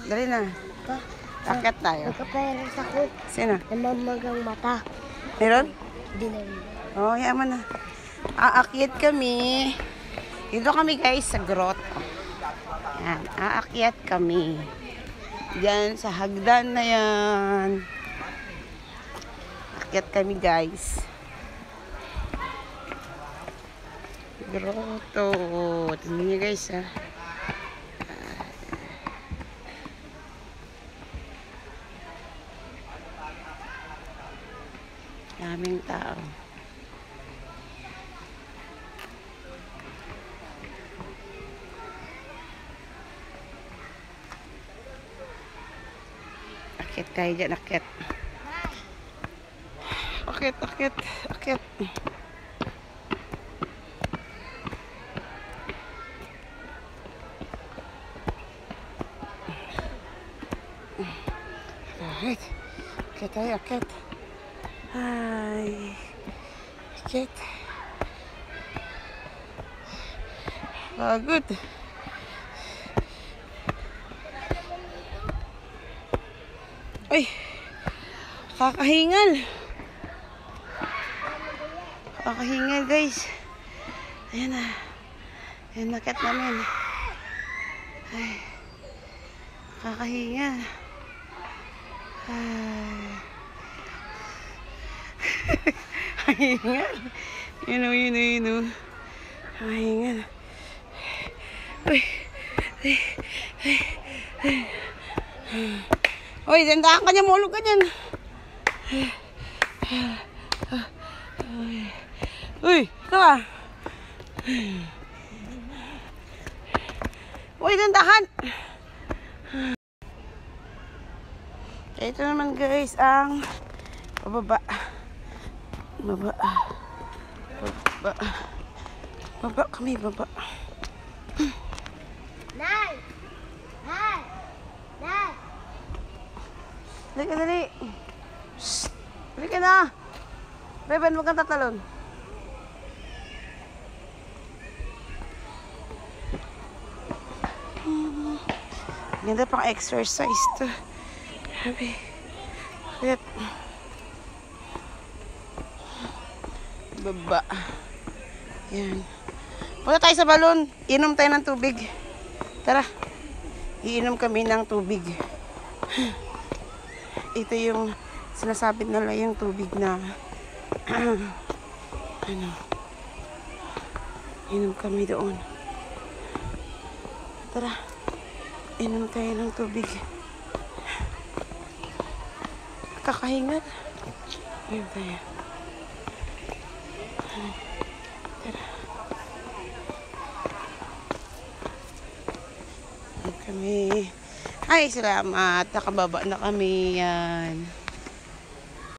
Dali na. Akyat tayo. Nagkaperas ako. Sino? Namamagang mata. Meron? Hindi na rin. Oh, yaman na. Aakyat kami. Dito kami guys sa grotto. Yan, aakyat kami. Diyan sa hagdan na yan. Aakyat kami guys. Grotto. Tingnan niyo guys ha. Daming tao. Akyat tayo dyan, akyat. Akyat, akyat, akyat. Akyat. Akyat tayo, akyat. Ay. Akyat. Pagod. Ay, kakahingal. Kakahingal guys. Ayan na. Ayan, nakat namin. Ay, kakahingal. Ay. Kahingal. Yun o, yun o, yun o. Kahingal. Uy. Ay. Ay. Ay. Uy, dandahan ka niya, mulog ka niyan. Uy, ito ka. Uy, dandahan. Ito naman guys, ang pababa. Baba. Baba. Baba kami, baba. Nay! Nay! Nay! Dali ka, dali. Shhh. Dali ka na. Beben, huwag kang tatalon. Ganda pang exercise to. Sabi. Kaya. Baba. Yan. Punta tayo sa balon. Inom tayo ng tubig. Tara. Iinom kami ng tubig. Ito yung sinasabi nila yung tubig na ano. Inom kami doon. Tara. Inom tayo ng tubig. Kakahingal. Inom tayo. Tara. Inom kami. Ay, salamat. Nakababa na kami. Yan.